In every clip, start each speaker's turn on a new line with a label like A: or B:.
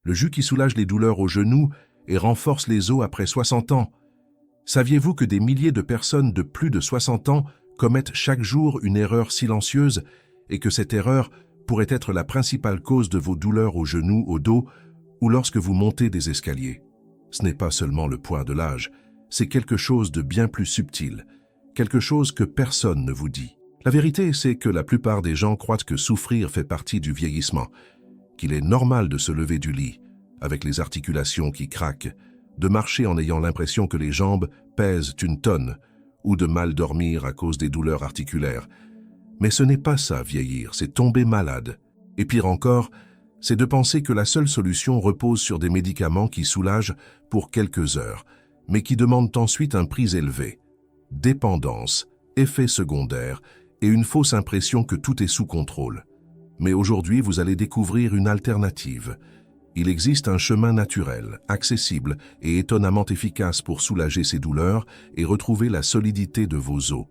A: Le jus qui soulage les douleurs aux genoux et renforce les os après 60 ans. Saviez-vous que des milliers de personnes de plus de 60 ans commettent chaque jour une erreur silencieuse et que cette erreur pourrait être la principale cause de vos douleurs aux genoux, au dos ou lorsque vous montez des escaliers? Ce n'est pas seulement le poids de l'âge, c'est quelque chose de bien plus subtil, quelque chose que personne ne vous dit. La vérité, c'est que la plupart des gens croient que souffrir fait partie du vieillissement, qu'il est normal de se lever du lit, avec les articulations qui craquent, de marcher en ayant l'impression que les jambes pèsent une tonne, ou de mal dormir à cause des douleurs articulaires. Mais ce n'est pas ça, vieillir, c'est tomber malade. Et pire encore, c'est de penser que la seule solution repose sur des médicaments qui soulagent pour quelques heures, mais qui demandent ensuite un prix élevé. Dépendance, effets secondaires et une fausse impression que tout est sous contrôle. Mais aujourd'hui, vous allez découvrir une alternative. Il existe un chemin naturel, accessible et étonnamment efficace pour soulager ces douleurs et retrouver la solidité de vos os.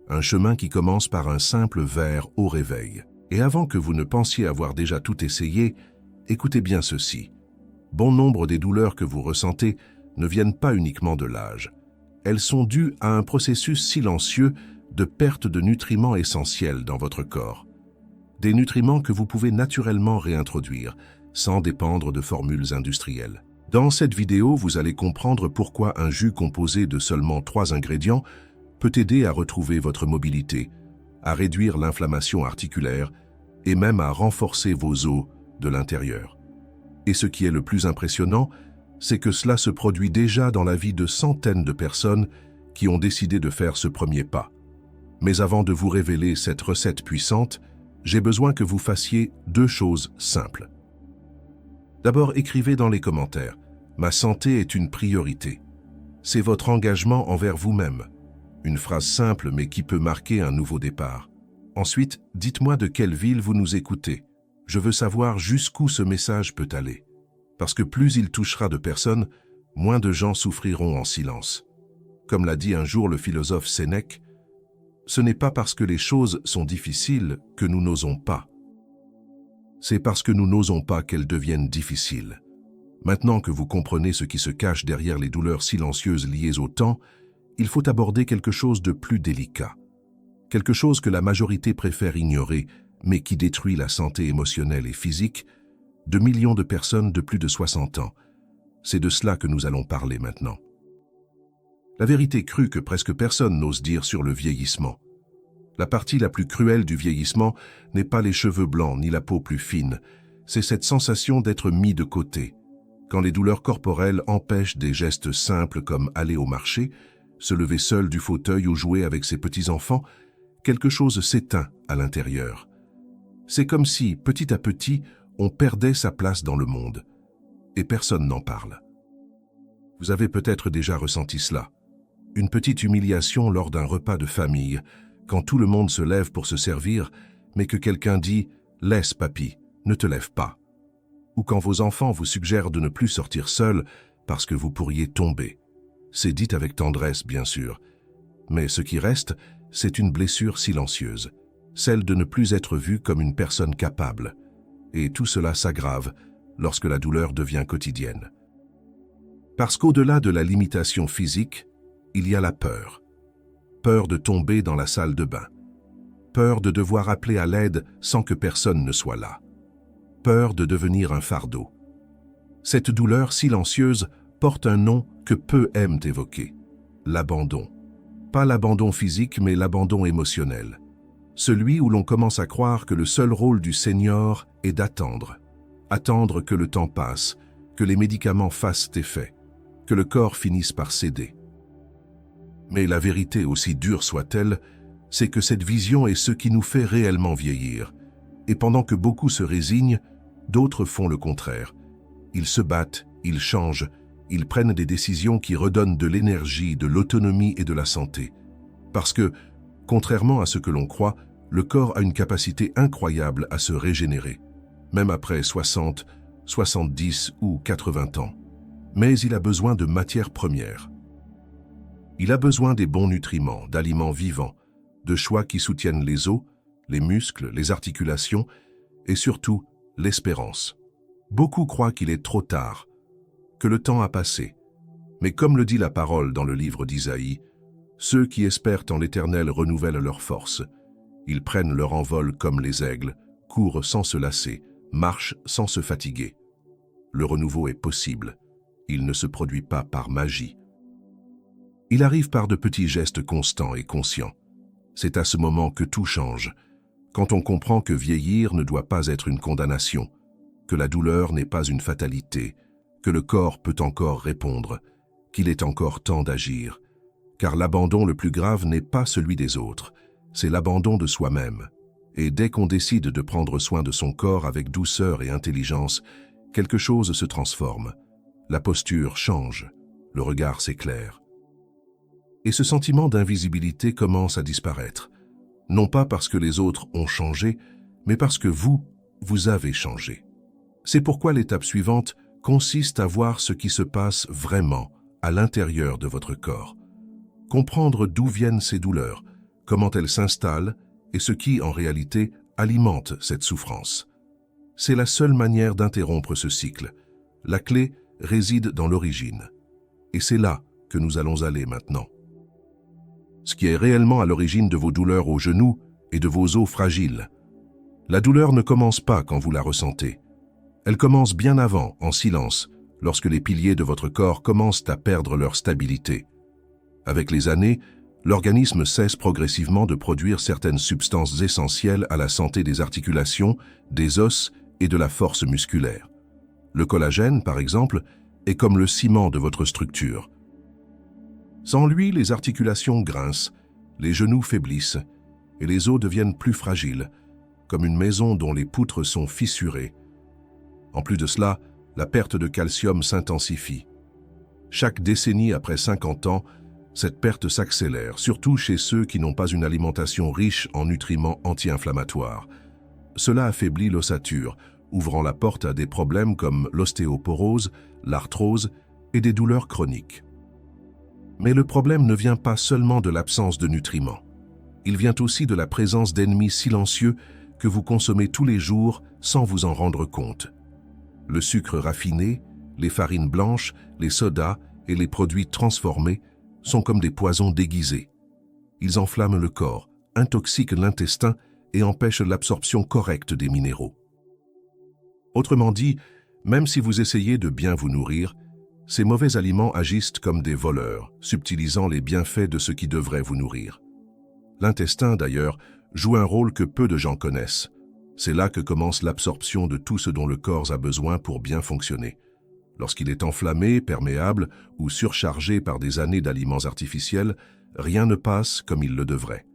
A: Un chemin qui commence par un simple verre au réveil. Et avant que vous ne pensiez avoir déjà tout essayé, écoutez bien ceci. Bon nombre des douleurs que vous ressentez ne viennent pas uniquement de l'âge. Elles sont dues à un processus silencieux de perte de nutriments essentiels dans votre corps. Des nutriments que vous pouvez naturellement réintroduire, sans dépendre de formules industrielles. Dans cette vidéo, vous allez comprendre pourquoi un jus composé de seulement 3 ingrédients peut aider à retrouver votre mobilité, à réduire l'inflammation articulaire et même à renforcer vos os de l'intérieur. Et ce qui est le plus impressionnant, c'est que cela se produit déjà dans la vie de centaines de personnes qui ont décidé de faire ce premier pas. Mais avant de vous révéler cette recette puissante, j'ai besoin que vous fassiez 2 choses simples. D'abord, écrivez dans les commentaires « Ma santé est une priorité ». C'est votre engagement envers vous-même. Une phrase simple mais qui peut marquer un nouveau départ. Ensuite, dites-moi de quelle ville vous nous écoutez. Je veux savoir jusqu'où ce message peut aller. Parce que plus il touchera de personnes, moins de gens souffriront en silence. Comme l'a dit un jour le philosophe Sénèque, ce n'est pas parce que les choses sont difficiles que nous n'osons pas. C'est parce que nous n'osons pas qu'elles deviennent difficiles. Maintenant que vous comprenez ce qui se cache derrière les douleurs silencieuses liées au temps, il faut aborder quelque chose de plus délicat. Quelque chose que la majorité préfère ignorer, mais qui détruit la santé émotionnelle et physique de millions de personnes de plus de 60 ans. C'est de cela que nous allons parler maintenant. La vérité crue que presque personne n'ose dire sur le vieillissement. La partie la plus cruelle du vieillissement n'est pas les cheveux blancs ni la peau plus fine, c'est cette sensation d'être mis de côté. Quand les douleurs corporelles empêchent des gestes simples comme aller au marché, se lever seul du fauteuil ou jouer avec ses petits-enfants, quelque chose s'éteint à l'intérieur. C'est comme si, petit à petit, on perdait sa place dans le monde. Et personne n'en parle. Vous avez peut-être déjà ressenti cela. Une petite humiliation lors d'un repas de famille, quand tout le monde se lève pour se servir, mais que quelqu'un dit « Laisse, papy, ne te lève pas ». Ou quand vos enfants vous suggèrent de ne plus sortir seul parce que vous pourriez tomber. C'est dit avec tendresse, bien sûr. Mais ce qui reste, c'est une blessure silencieuse, celle de ne plus être vu comme une personne capable. Et tout cela s'aggrave lorsque la douleur devient quotidienne. Parce qu'au-delà de la limitation physique, il y a la peur. Peur de tomber dans la salle de bain. Peur de devoir appeler à l'aide sans que personne ne soit là. Peur de devenir un fardeau. Cette douleur silencieuse porte un nom que peu aiment évoquer. L'abandon. Pas l'abandon physique, mais l'abandon émotionnel. Celui où l'on commence à croire que le seul rôle du senior est d'attendre. Attendre que le temps passe, que les médicaments fassent effet, que le corps finisse par céder. Mais la vérité, aussi dure soit-elle, c'est que cette vision est ce qui nous fait réellement vieillir. Et pendant que beaucoup se résignent, d'autres font le contraire. Ils se battent, ils changent, ils prennent des décisions qui redonnent de l'énergie, de l'autonomie et de la santé. Parce que, contrairement à ce que l'on croit, le corps a une capacité incroyable à se régénérer, même après 60, 70 ou 80 ans. Mais il a besoin de matières premières. Il a besoin des bons nutriments, d'aliments vivants, de choix qui soutiennent les os, les muscles, les articulations et surtout l'espérance. Beaucoup croient qu'il est trop tard, que le temps a passé. Mais comme le dit la parole dans le livre d'Isaïe, ceux qui espèrent en l'Éternel renouvellent leurs forces. Ils prennent leur envol comme les aigles, courent sans se lasser, marchent sans se fatiguer. Le renouveau est possible. Il ne se produit pas par magie. Il arrive par de petits gestes constants et conscients. C'est à ce moment que tout change, quand on comprend que vieillir ne doit pas être une condamnation, que la douleur n'est pas une fatalité, que le corps peut encore répondre, qu'il est encore temps d'agir, car l'abandon le plus grave n'est pas celui des autres, c'est l'abandon de soi-même. Et dès qu'on décide de prendre soin de son corps avec douceur et intelligence, quelque chose se transforme. La posture change, le regard s'éclaire. Et ce sentiment d'invisibilité commence à disparaître, non pas parce que les autres ont changé, mais parce que vous avez changé. C'est pourquoi l'étape suivante consiste à voir ce qui se passe vraiment à l'intérieur de votre corps. Comprendre d'où viennent ces douleurs, comment elles s'installent et ce qui, en réalité, alimente cette souffrance. C'est la seule manière d'interrompre ce cycle. La clé réside dans l'origine. Et c'est là que nous allons aller maintenant. Ce qui est réellement à l'origine de vos douleurs aux genoux et de vos os fragiles. La douleur ne commence pas quand vous la ressentez. Elle commence bien avant, en silence, lorsque les piliers de votre corps commencent à perdre leur stabilité. Avec les années, l'organisme cesse progressivement de produire certaines substances essentielles à la santé des articulations, des os et de la force musculaire. Le collagène, par exemple, est comme le ciment de votre structure. Sans lui, les articulations grincent, les genoux faiblissent et les os deviennent plus fragiles, comme une maison dont les poutres sont fissurées. En plus de cela, la perte de calcium s'intensifie. Chaque décennie après 50 ans, cette perte s'accélère, surtout chez ceux qui n'ont pas une alimentation riche en nutriments anti-inflammatoires. Cela affaiblit l'ossature, ouvrant la porte à des problèmes comme l'ostéoporose, l'arthrose et des douleurs chroniques. Mais le problème ne vient pas seulement de l'absence de nutriments. Il vient aussi de la présence d'ennemis silencieux que vous consommez tous les jours sans vous en rendre compte. Le sucre raffiné, les farines blanches, les sodas et les produits transformés sont comme des poisons déguisés. Ils enflamment le corps, intoxiquent l'intestin et empêchent l'absorption correcte des minéraux. Autrement dit, même si vous essayez de bien vous nourrir, ces mauvais aliments agissent comme des voleurs, subtilisant les bienfaits de ce qui devrait vous nourrir. L'intestin, d'ailleurs, joue un rôle que peu de gens connaissent. C'est là que commence l'absorption de tout ce dont le corps a besoin pour bien fonctionner. Lorsqu'il est enflammé, perméable ou surchargé par des années d'aliments artificiels, rien ne passe comme il le devrait.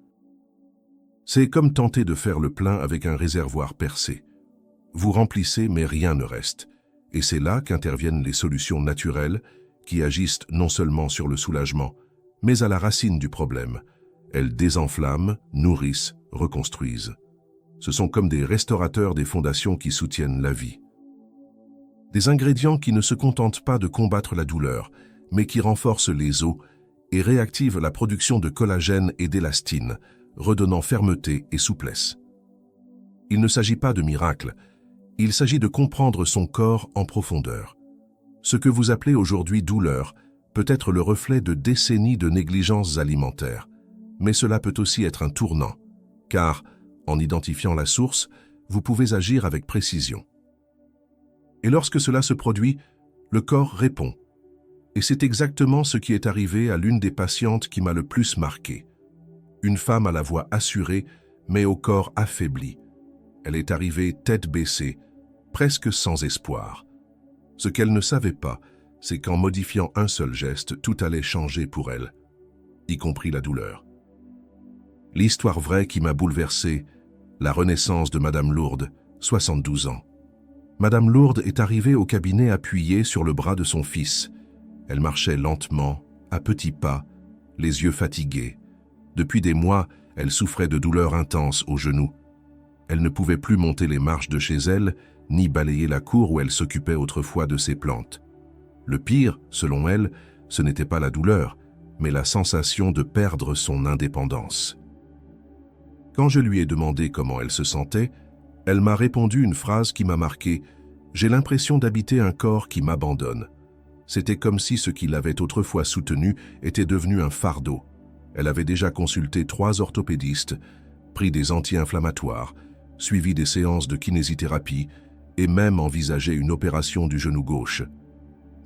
A: C'est comme tenter de faire le plein avec un réservoir percé. Vous remplissez, mais rien ne reste. Et c'est là qu'interviennent les solutions naturelles qui agissent non seulement sur le soulagement, mais à la racine du problème. Elles désenflamment, nourrissent, reconstruisent. Ce sont comme des restaurateurs des fondations qui soutiennent la vie. Des ingrédients qui ne se contentent pas de combattre la douleur, mais qui renforcent les os et réactivent la production de collagène et d'élastine, redonnant fermeté et souplesse. Il ne s'agit pas de miracle, il s'agit de comprendre son corps en profondeur. Ce que vous appelez aujourd'hui douleur peut être le reflet de décennies de négligences alimentaires, mais cela peut aussi être un tournant, car, en identifiant la source, vous pouvez agir avec précision. Et lorsque cela se produit, le corps répond. Et c'est exactement ce qui est arrivé à l'une des patientes qui m'a le plus marqué. Une femme à la voix assurée, mais au corps affaibli. Elle est arrivée tête baissée, presque sans espoir. Ce qu'elle ne savait pas, c'est qu'en modifiant un seul geste, tout allait changer pour elle, y compris la douleur. L'histoire vraie qui m'a bouleversé, la renaissance de Madame Lourdes, 72 ans. Madame Lourdes est arrivée au cabinet appuyée sur le bras de son fils. Elle marchait lentement, à petits pas, les yeux fatigués. Depuis des mois, elle souffrait de douleurs intenses aux genoux. Elle ne pouvait plus monter les marches de chez elle, ni balayer la cour où elle s'occupait autrefois de ses plantes. Le pire, selon elle, ce n'était pas la douleur, mais la sensation de perdre son indépendance. Quand je lui ai demandé comment elle se sentait, elle m'a répondu une phrase qui m'a marqué. « J'ai l'impression d'habiter un corps qui m'abandonne. C'était comme si ce qui l'avait autrefois soutenu était devenu un fardeau. Elle avait déjà consulté 3 orthopédistes, pris des anti-inflammatoires, suivi des séances de kinésithérapie et même envisagé une opération du genou gauche.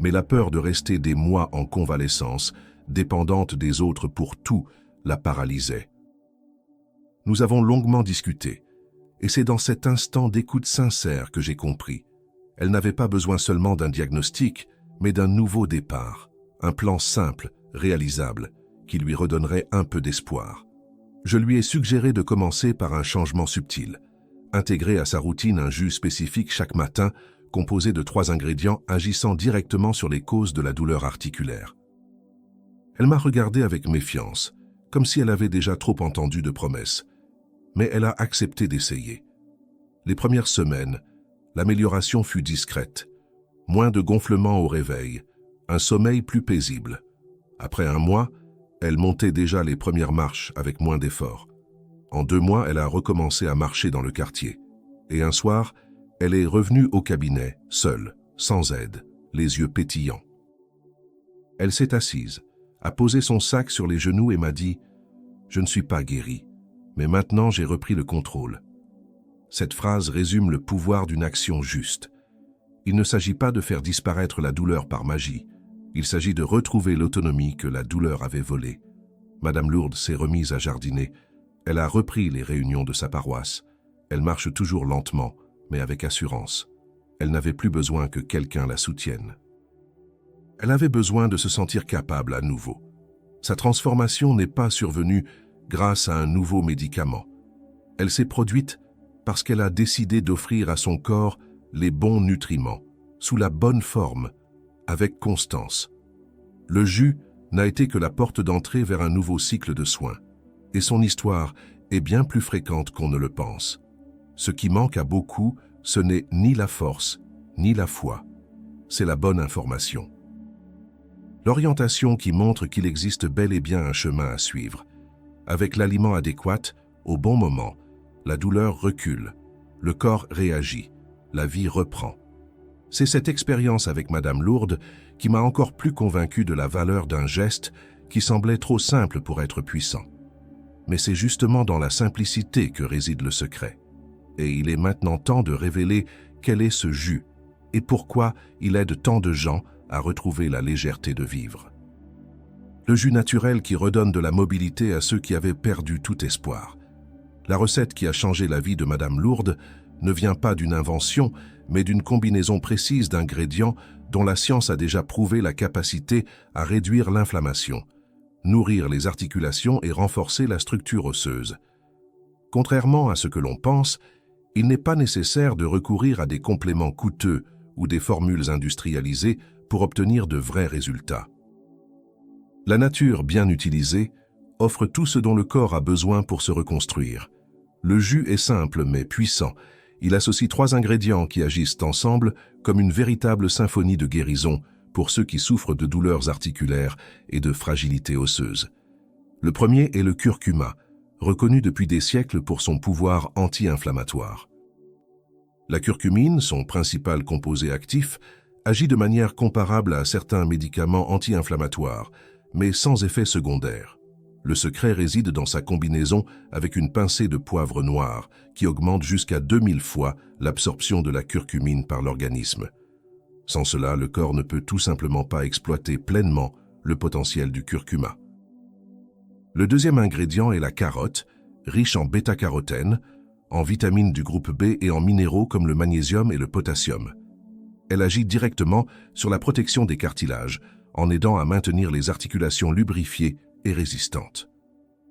A: Mais la peur de rester des mois en convalescence, dépendante des autres pour tout, la paralysait. Nous avons longuement discuté, et c'est dans cet instant d'écoute sincère que j'ai compris. Elle n'avait pas besoin seulement d'un diagnostic, mais d'un nouveau départ, un plan simple, réalisable, qui lui redonnerait un peu d'espoir. Je lui ai suggéré de commencer par un changement subtil, intégrer à sa routine un jus spécifique chaque matin, composé de 3 ingrédients agissant directement sur les causes de la douleur articulaire. Elle m'a regardé avec méfiance, comme si elle avait déjà trop entendu de promesses, mais elle a accepté d'essayer. Les premières semaines, l'amélioration fut discrète. Moins de gonflements au réveil, un sommeil plus paisible. Après un mois, elle montait déjà les premières marches avec moins d'efforts. En 2 mois, elle a recommencé à marcher dans le quartier. Et un soir, elle est revenue au cabinet, seule, sans aide, les yeux pétillants. Elle s'est assise, a posé son sac sur les genoux et m'a dit « Je ne suis pas guérie, mais maintenant j'ai repris le contrôle. » Cette phrase résume le pouvoir d'une action juste. Il ne s'agit pas de faire disparaître la douleur par magie. Il s'agit de retrouver l'autonomie que la douleur avait volée. Madame Lourdes s'est remise à jardiner. Elle a repris les réunions de sa paroisse. Elle marche toujours lentement, mais avec assurance. Elle n'avait plus besoin que quelqu'un la soutienne. Elle avait besoin de se sentir capable à nouveau. Sa transformation n'est pas survenue grâce à un nouveau médicament. Elle s'est produite parce qu'elle a décidé d'offrir à son corps les bons nutriments, sous la bonne forme, avec constance. Le jus n'a été que la porte d'entrée vers un nouveau cycle de soins, et son histoire est bien plus fréquente qu'on ne le pense. Ce qui manque à beaucoup, ce n'est ni la force, ni la foi, c'est la bonne information. L'orientation qui montre qu'il existe bel et bien un chemin à suivre. Avec l'aliment adéquat, au bon moment, la douleur recule, le corps réagit, la vie reprend. C'est cette expérience avec Madame Lourdes qui m'a encore plus convaincu de la valeur d'un geste qui semblait trop simple pour être puissant. Mais c'est justement dans la simplicité que réside le secret. Et il est maintenant temps de révéler quel est ce jus et pourquoi il aide tant de gens à retrouver la légèreté de vivre. Le jus naturel qui redonne de la mobilité à ceux qui avaient perdu tout espoir. La recette qui a changé la vie de Madame Lourdes ne vient pas d'une invention, mais d'une combinaison précise d'ingrédients dont la science a déjà prouvé la capacité à réduire l'inflammation, nourrir les articulations et renforcer la structure osseuse. Contrairement à ce que l'on pense, il n'est pas nécessaire de recourir à des compléments coûteux ou des formules industrialisées pour obtenir de vrais résultats. La nature, bien utilisée, offre tout ce dont le corps a besoin pour se reconstruire. Le jus est simple mais puissant. Il associe 3 ingrédients qui agissent ensemble comme une véritable symphonie de guérison pour ceux qui souffrent de douleurs articulaires et de fragilité osseuse. Le premier est le curcuma, reconnu depuis des siècles pour son pouvoir anti-inflammatoire. La curcumine, son principal composé actif, agit de manière comparable à certains médicaments anti-inflammatoires, mais sans effet secondaire. Le secret réside dans sa combinaison avec une pincée de poivre noir qui augmente jusqu'à 2000 fois l'absorption de la curcumine par l'organisme. Sans cela, le corps ne peut tout simplement pas exploiter pleinement le potentiel du curcuma. Le deuxième ingrédient est la carotte, riche en bêta-carotène, en vitamines du groupe B et en minéraux comme le magnésium et le potassium. Elle agit directement sur la protection des cartilages, en aidant à maintenir les articulations lubrifiées et résistantes.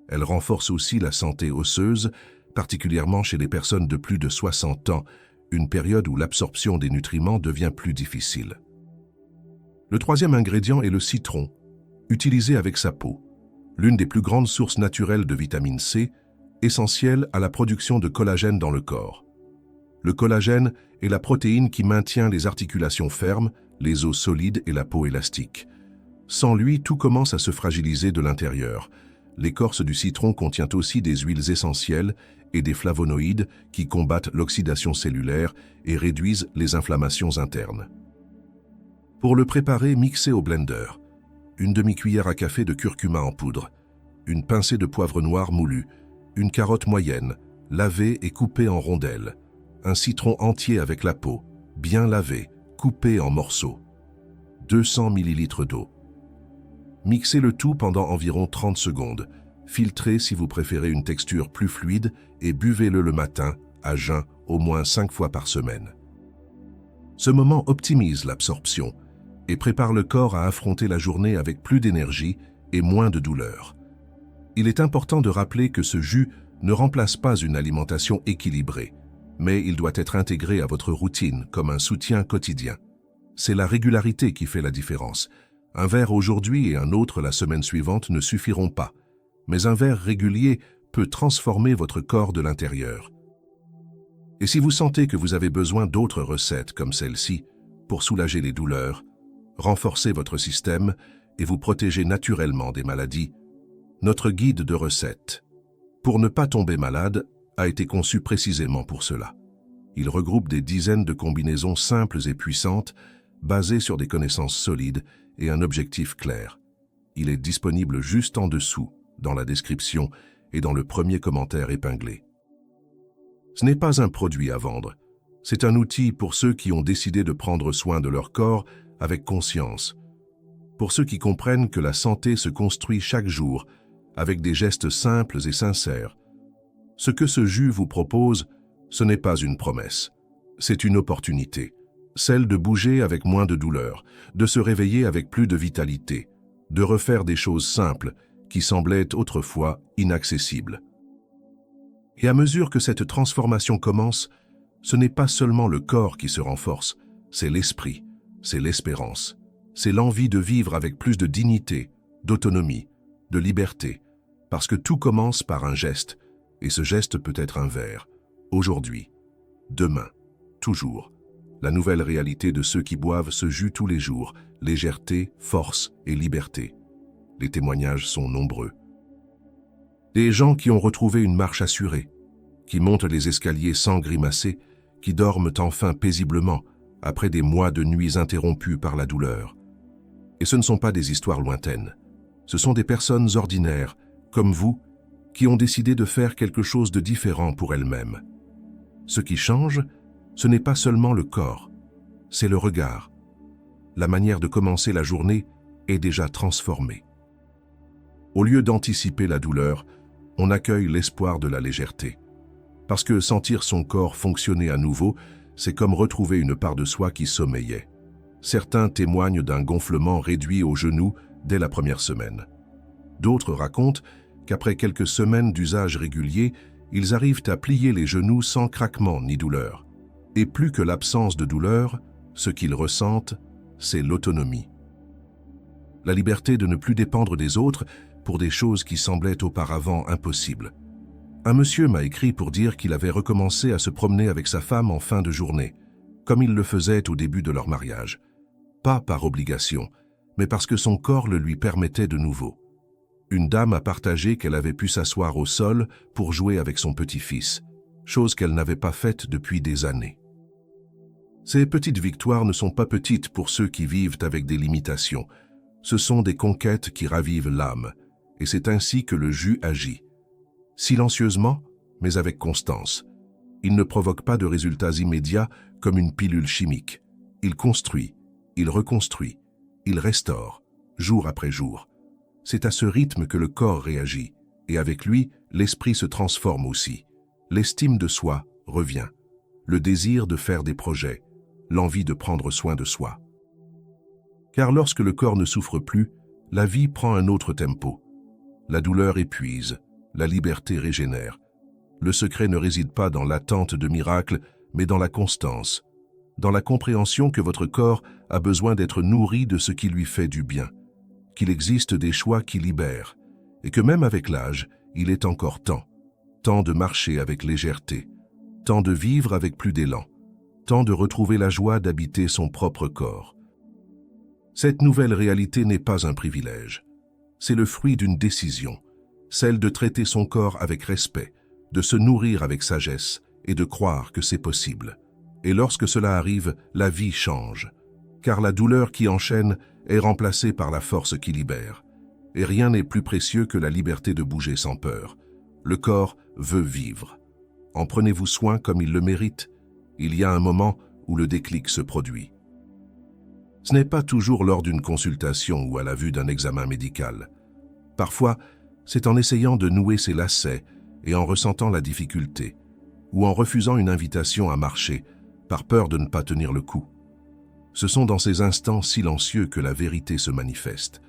A: Elle renforce aussi la santé osseuse, particulièrement chez les personnes de plus de 60 ans, une période où l'absorption des nutriments devient plus difficile. Le troisième ingrédient est le citron, utilisé avec sa peau, l'une des plus grandes sources naturelles de vitamine C, essentielle à la production de collagène dans le corps. Le collagène est la protéine qui maintient les articulations fermes, les os solides et la peau élastique. Sans lui, tout commence à se fragiliser de l'intérieur. L'écorce du citron contient aussi des huiles essentielles et des flavonoïdes qui combattent l'oxydation cellulaire et réduisent les inflammations internes. Pour le préparer, mixez au blender. Une demi-cuillère à café de curcuma en poudre, une pincée de poivre noir moulu, une carotte moyenne, lavée et coupée en rondelles, un citron entier avec la peau, bien lavé, coupé en morceaux, 200 ml d'eau. Mixez le tout pendant environ 30 secondes. Filtrez si vous préférez une texture plus fluide et buvez-le le matin, à jeun, au moins 5 fois par semaine. Ce moment optimise l'absorption et prépare le corps à affronter la journée avec plus d'énergie et moins de douleur. Il est important de rappeler que ce jus ne remplace pas une alimentation équilibrée, mais il doit être intégré à votre routine comme un soutien quotidien. C'est la régularité qui fait la différence. Un verre aujourd'hui et un autre la semaine suivante ne suffiront pas, mais un verre régulier peut transformer votre corps de l'intérieur. Et si vous sentez que vous avez besoin d'autres recettes comme celle-ci pour soulager les douleurs, renforcer votre système et vous protéger naturellement des maladies, notre guide de recettes, pour ne pas tomber malade, a été conçu précisément pour cela. Il regroupe des dizaines de combinaisons simples et puissantes, basées sur des connaissances solides et un objectif clair. Il est disponible juste en dessous, dans la description et dans le premier commentaire épinglé. Ce n'est pas un produit à vendre, c'est un outil pour ceux qui ont décidé de prendre soin de leur corps avec conscience, pour ceux qui comprennent que la santé se construit chaque jour avec des gestes simples et sincères. Ce que ce jus vous propose, ce n'est pas une promesse, c'est une opportunité, celle de bouger avec moins de douleur, de se réveiller avec plus de vitalité, de refaire des choses simples qui semblaient autrefois inaccessibles. Et à mesure que cette transformation commence, ce n'est pas seulement le corps qui se renforce, c'est l'esprit, c'est l'espérance, c'est l'envie de vivre avec plus de dignité, d'autonomie, de liberté, parce que tout commence par un geste, et ce geste peut être un verre, aujourd'hui, demain, toujours. La nouvelle réalité de ceux qui boivent ce jus tous les jours, légèreté, force et liberté. Les témoignages sont nombreux. Des gens qui ont retrouvé une marche assurée, qui montent les escaliers sans grimacer, qui dorment enfin paisiblement après des mois de nuits interrompues par la douleur. Et ce ne sont pas des histoires lointaines. Ce sont des personnes ordinaires, comme vous, qui ont décidé de faire quelque chose de différent pour elles-mêmes. Ce qui change, ce n'est pas seulement le corps, c'est le regard. La manière de commencer la journée est déjà transformée. Au lieu d'anticiper la douleur, on accueille l'espoir de la légèreté. Parce que sentir son corps fonctionner à nouveau, c'est comme retrouver une part de soi qui sommeillait. Certains témoignent d'un gonflement réduit aux genoux dès la première semaine. D'autres racontent qu'après quelques semaines d'usage régulier, ils arrivent à plier les genoux sans craquement ni douleur. Et plus que l'absence de douleur, ce qu'ils ressentent, c'est l'autonomie. La liberté de ne plus dépendre des autres pour des choses qui semblaient auparavant impossibles. Un monsieur m'a écrit pour dire qu'il avait recommencé à se promener avec sa femme en fin de journée, comme il le faisait au début de leur mariage. Pas par obligation, mais parce que son corps le lui permettait de nouveau. Une dame a partagé qu'elle avait pu s'asseoir au sol pour jouer avec son petit-fils, chose qu'elle n'avait pas faite depuis des années. Ces petites victoires ne sont pas petites pour ceux qui vivent avec des limitations. Ce sont des conquêtes qui ravivent l'âme, et c'est ainsi que le jus agit. Silencieusement, mais avec constance. Il ne provoque pas de résultats immédiats comme une pilule chimique. Il construit, il reconstruit, il restaure, jour après jour. C'est à ce rythme que le corps réagit, et avec lui, l'esprit se transforme aussi. L'estime de soi revient, le désir de faire des projets, l'envie de prendre soin de soi. Car lorsque le corps ne souffre plus, la vie prend un autre tempo. La douleur épuise, la liberté régénère. Le secret ne réside pas dans l'attente de miracles, mais dans la constance, dans la compréhension que votre corps a besoin d'être nourri de ce qui lui fait du bien, qu'il existe des choix qui libèrent, et que même avec l'âge, il est encore temps de marcher avec légèreté, temps de vivre avec plus d'élan, temps de retrouver la joie d'habiter son propre corps. Cette nouvelle réalité n'est pas un privilège, c'est le fruit d'une décision, celle de traiter son corps avec respect, de se nourrir avec sagesse et de croire que c'est possible. Et lorsque cela arrive, la vie change, car la douleur qui enchaîne est remplacée par la force qui libère. Et rien n'est plus précieux que la liberté de bouger sans peur. Le corps veut vivre. En prenez-vous soin comme il le mérite. Il y a un moment où le déclic se produit. Ce n'est pas toujours lors d'une consultation ou à la vue d'un examen médical. Parfois, c'est en essayant de nouer ses lacets et en ressentant la difficulté, ou en refusant une invitation à marcher, par peur de ne pas tenir le coup. Ce sont dans ces instants silencieux que la vérité se manifeste.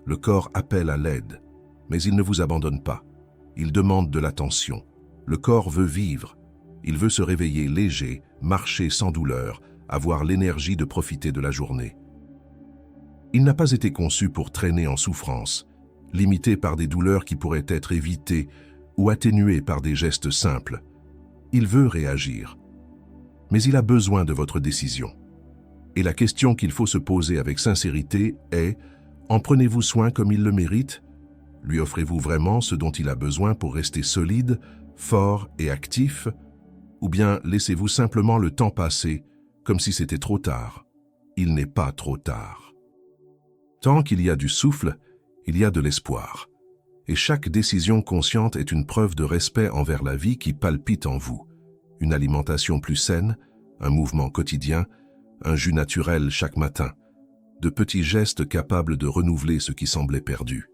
A: Le corps appelle à l'aide, mais il ne vous abandonne pas. Il demande de l'attention. Le corps veut vivre. Il veut se réveiller léger, marcher sans douleur, avoir l'énergie de profiter de la journée. Il n'a pas été conçu pour traîner en souffrance, limité par des douleurs qui pourraient être évitées ou atténuées par des gestes simples. Il veut réagir, mais il a besoin de votre décision. Et la question qu'il faut se poser avec sincérité est: en prenez-vous soin comme il le mérite? Lui offrez-vous vraiment ce dont il a besoin pour rester solide, fort et actif? Ou bien laissez-vous simplement le temps passer comme si c'était trop tard? Il n'est pas trop tard. Tant qu'il y a du souffle, il y a de l'espoir. Et chaque décision consciente est une preuve de respect envers la vie qui palpite en vous. Une alimentation plus saine, un mouvement quotidien, un jus naturel chaque matin, de petits gestes capables de renouveler ce qui semblait perdu.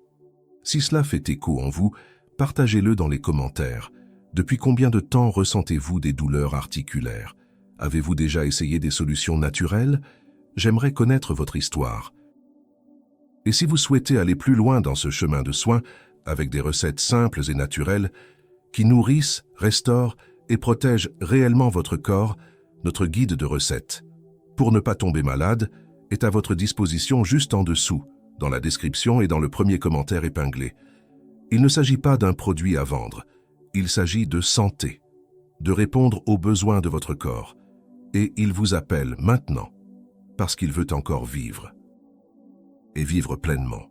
A: Si cela fait écho en vous, partagez-le dans les commentaires. Depuis combien de temps ressentez-vous des douleurs articulaires? Avez-vous déjà essayé des solutions naturelles? J'aimerais connaître votre histoire. Et si vous souhaitez aller plus loin dans ce chemin de soins, avec des recettes simples et naturelles, qui nourrissent, restaurent et protègent réellement votre corps, notre guide de recettes, pour ne pas tomber malade, est à votre disposition juste en dessous, dans la description et dans le premier commentaire épinglé. Il ne s'agit pas d'un produit à vendre, il s'agit de santé, de répondre aux besoins de votre corps. Et il vous appelle maintenant, parce qu'il veut encore vivre, et vivre pleinement.